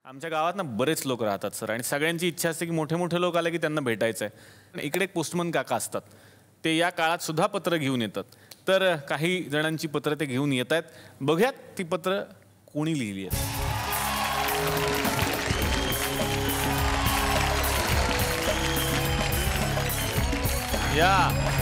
आमच्या गावात ना बरेच लोक राहतात सर, आणि सगळ्यांची इच्छा असते की मोठे मोठे लोक आले की त्यांना भेटायचं आहे. इकडे एक पोस्टमन काका असतात, ते या काळात सुद्धा पत्र घेऊन येतात. तर काही जणांची पत्र ते घेऊन येत आहेत. बघूयात ती पत्र कोणी लिहिली आहेत. या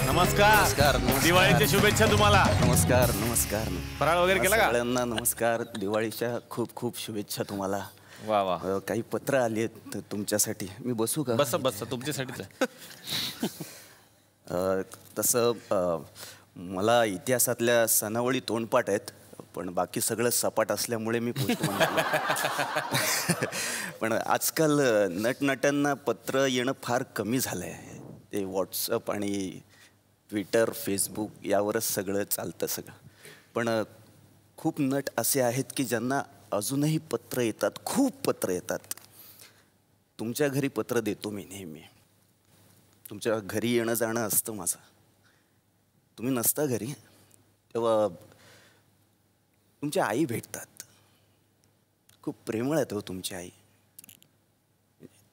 नमस्कार. नमस्कार, नमस्कार. दिवाळीच्या शुभेच्छा तुम्हाला. नमस्कार नमस्कार. फराळ वगैरे केला का? सगळ्यांना नमस्कार. दिवाळीच्या खूप खूप शुभेच्छा तुम्हाला. वा वा. काही पत्र आली आहेत तुमच्यासाठी. मी बसू का? बस बस, तुमच्यासाठीच आहे. तसं मला इतिहासातल्या सणावळी तोंडपाठ आहेत, पण बाकी सगळं सपाट असल्यामुळे मी पोस्टमन झालो. पण आजकाल नटनट्यांना पत्र येणं फार कमी झालं आहे. ते व्हॉट्सअप आणि ट्विटर, फेसबुक यावरच सगळं चालतं सगळं. पण खूप नट असे आहेत की ज्यांना अजूनही पत्र येतात, खूप पत्र येतात. तुमच्या घरी पत्र देतो मी नेहमी. तुमच्या घरी येणं जाणं असतं माझं. तुम्ही नसता घरी तेव्हा तुमची आई भेटतात. खूप प्रेमळ आहेत हो तुमची आई.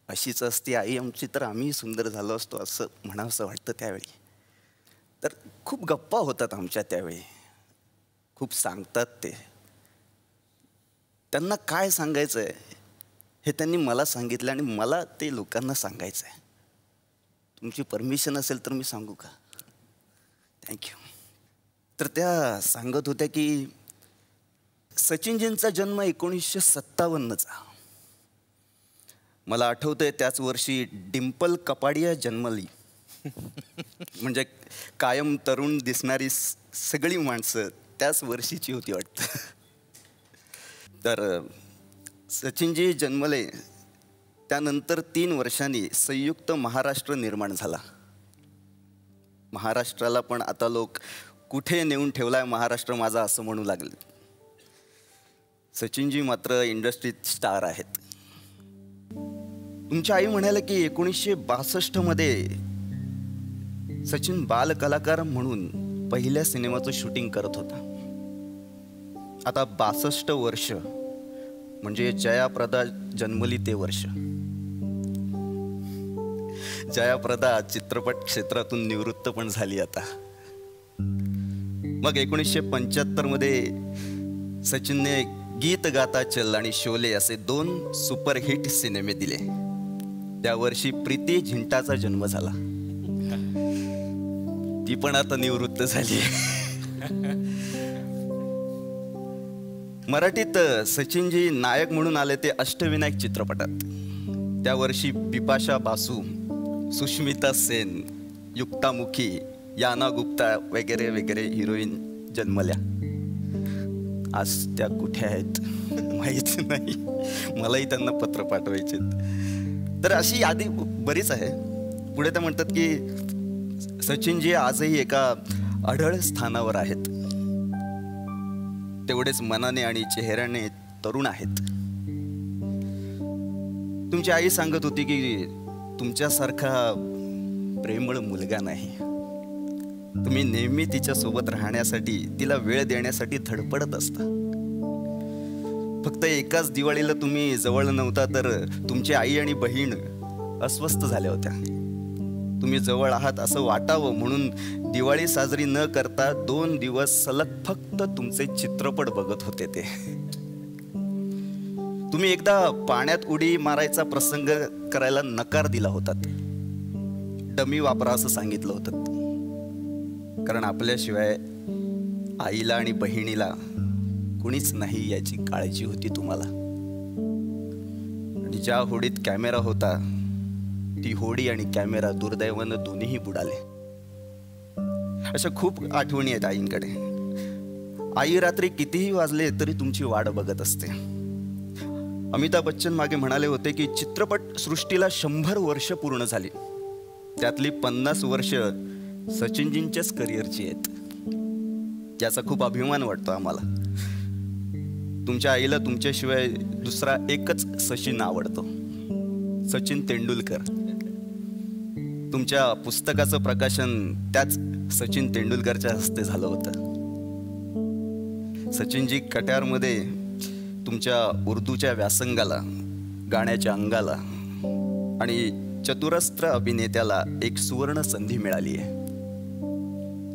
अशीच असती आई आमची तर आम्ही सुंदर झालो असतो असं म्हणावंसं वाटतं त्यावेळी. तर खूप गप्पा होतात आमच्या त्यावेळी. खूप सांगतात ते. त्यांना काय सांगायचं आहे हे त्यांनी मला सांगितलं आणि मला ते लोकांना सांगायचं आहे. तुमची परमिशन असेल तर मी सांगू का? थँक्यू. तर त्या सांगत होत्या की सचिनजींचा जन्म 1957चा. मला आठवतंय त्याच वर्षी डिम्पल कपाडिया जन्मली. म्हणजे कायम तरुण दिसणारी सगळी माणसं त्याच वर्षीची होती वाटतं. तर सचिनजी जन्मले त्यानंतर 3 वर्षांनी संयुक्त महाराष्ट्र निर्माण झाला. महाराष्ट्राला पण आता लोक कुठे नेऊन ठेवलाय महाराष्ट्र माझा असं म्हणू लागले. सचिनजी मात्र इंडस्ट्रीत स्टार आहेत. तुमच्या आई म्हणाल्या की 1962मध्ये सचिन बाल कलाकार म्हणून पहिल्या सिनेमाचं शूटिंग करत होता. आता 62 वर्ष म्हणजे जयाप्रदा जन्मली ते वर्ष. जयाप्रदा चित्रपट क्षेत्रातून निवृत्त पण झाली आता. मग 1975मध्ये सचिनने गीत गाता चल आणि शोले असे 2 सुपरहिट सिनेमे दिले. त्या वर्षी प्रीती झिंटाचा जन्म झाला. ती पण आता निवृत्त झाली. मराठीत सचिनजी नायक म्हणून आले ते अष्टविनायक चित्रपटात. त्या वर्षी बिपाशा बासू, सुष्मिता सेन, युक्ता मुखी, याना गुप्ता वगैरे वगैरे हिरोईन जन्मल्या. आज त्या कुठे आहेत माहीत नाही. मलाही त्यांना पत्र पाठवायचे. तर अशी यादी बरीच आहे. पुढे ते म्हणतात की सचिनजी आजही एका अढळ स्थानावर आहेत. तेवढेच मनाने आणि चेहऱ्याने तरुण आहेत. तुमची आई सांगत होती की तुमच्यासारखा प्रेमळ मुलगा नाही. तुम्ही नेहमी तिच्या सोबत राहण्यासाठी, तिला वेळ देण्यासाठी धडपडत असता. फक्त एकाच दिवाळीला तुम्ही जवळ नव्हता तर तुमची आई आणि बहीण अस्वस्थ झाल्या होत्या. तुम्ही जवळ आहात असं वाटावं म्हणून दिवाळी साजरी न करता 2 दिवस सलग फक्त तुमचे चित्रपट बघत होते ते. तुम्ही एकदा पाण्यात उडी मारायचा प्रसंग करायला नकार दिला होता. डमी वापरा असं सांगितलं होतं. कारण आपल्याशिवाय आईला आणि बहिणीला कुणीच नाही याची काळजी होती तुम्हाला. आणि ज्या होडीत कॅमेरा होता ती होडी आणि कॅमेरा दुर्दैवानं दोन्हीही बुडाले. अशा खूप आठवणी आहेत आईंकडे. आई रात्री कितीही वाजले तरी तुमची वाट बघत असते. अमिताभ बच्चन मागे म्हणाले होते की चित्रपट सृष्टीला 100 वर्ष पूर्ण झाली, त्यातली 50 वर्ष सचिनजींच्याच करिअरची आहेत. याचा खूप अभिमान वाटतो आम्हाला. तुमच्या आईला तुमच्याशिवाय दुसरा एकच सचिन आवडतो, सचिन तेंडुलकर. तुमच्या पुस्तकाचं प्रकाशन त्याच सचिन तेंडुलकरच्या हस्ते झालं होतं. सचिनजी कट्यारमध्ये तुमच्या उर्दूच्या व्यासंगाला गाण्याच्या अंगाला आणि चतुरस्त्र अभिनेत्याला एक सुवर्ण संधी मिळाली आहे.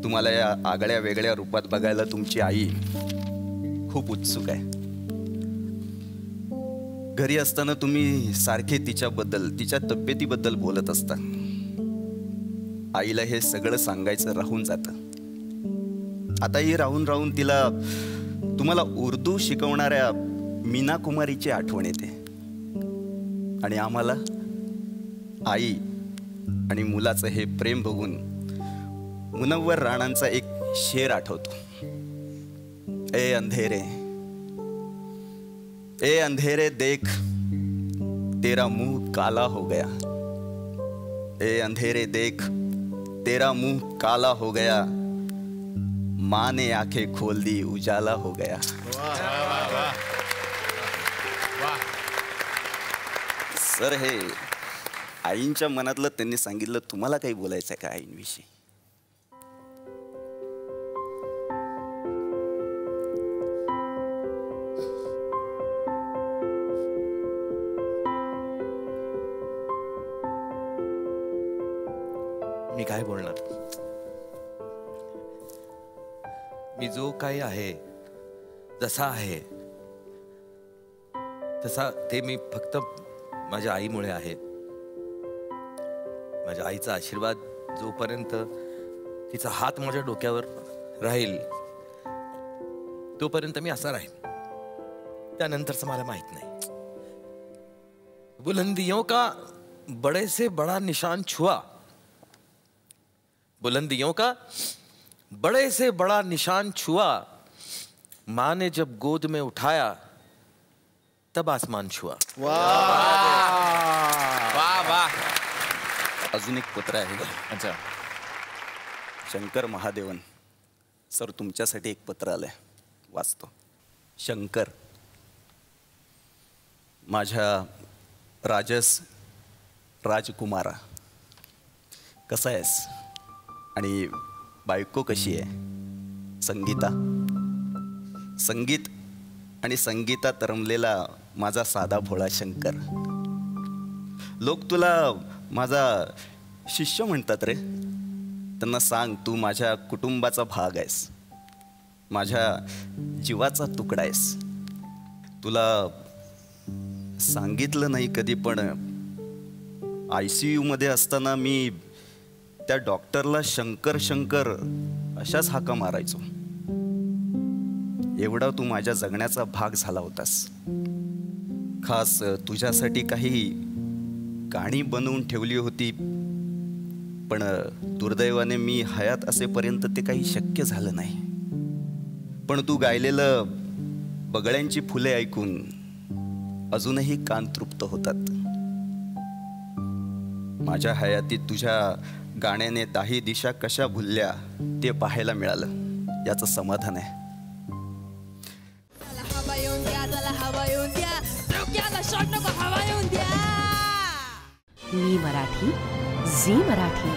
तुम्हाला या आगळ्या वेगळ्या रूपात बघायला तुमची आई खूप उत्सुक आहे. घरी असताना तुम्ही सारखे तिच्याबद्दल, तिच्या तब्येतीबद्दल बोलत असता. आईला हे सगळं सांगायचं राहून जातं. आताही राहून राहून तिला तुम्हाला उर्दू शिकवणाऱ्या मीना कुमारीची आठवण येते. आणि आम्हाला आई आणि मुलाचं हे प्रेम बघून मुनव्वर राणांचा एक शेर आठवतो. ए अंधेरे देख तेरा मुंह काला हो गया. ए अंधेरे देख तेरा मुंह काला हो गया. माँ ने आंखें खोल दी उजाला हो गया. सर, हे आईंच्या मनातलं त्यांनी सांगितलं. तुम्हाला काही बोलायचं आहे का आईंविषयी? मी काय बोलणार? मी जो काही आहे, जसा आहे तसा, ते मी फक्त माझ्या आईमुळे आहे. माझ्या आईचा आशीर्वाद जोपर्यंत, तिचा हात माझ्या डोक्यावर राहील तोपर्यंत मी असा राहील. त्यानंतरच मला माहित नाही. बुलंदियों का बड़े से बड़ा निशान छुआ. बुलंदियों का बड़े से बड़ा निशान छुआ. माँ ने जब गोद में उठाया तब आसमान छुआ. वाह वाह. अजून एक पत्र आहे. अच्छा. शंकर महादेवन सर, तुमच्यासाठी एक पत्र आलंय, वाचतो. शंकर, माझ्या राजकुमारा, कसा आहेस? आणि बायको कशी आहे? संगीता. संगीत आणि संगीतात रमलेला माझा साधा भोळा शंकर. लोक तुला माझा शिष्य म्हणतात रे. त्यांना सांग, तू माझ्या कुटुंबाचा भाग आहेस, माझ्या जीवाचा तुकडा आहेस. तुला सांगितलं नाही कधी, पण ICU मध्ये असताना मी त्या डॉक्टरला शंकर शंकर अशाच हाका मारायचो. एवढा तू माझ्या जगण्याचा भाग झाला होतास. खास तुझ्यासाठी काही गाणी बनवून ठेवली होती, पण दुर्दैवाने मी हयात असेपर्यंत ते काही शक्य झालं नाही. पण तू गायलेलं बगळ्यांची फुले ऐकून अजूनही कान तृप्त होतात. माझ्या हयातीत तुझ्या गाण्याने 10 दिशा कशा भुलल्या ते पाहायला मिळालं, याचं समाधान आहे. मी मराठी, झी मराठी.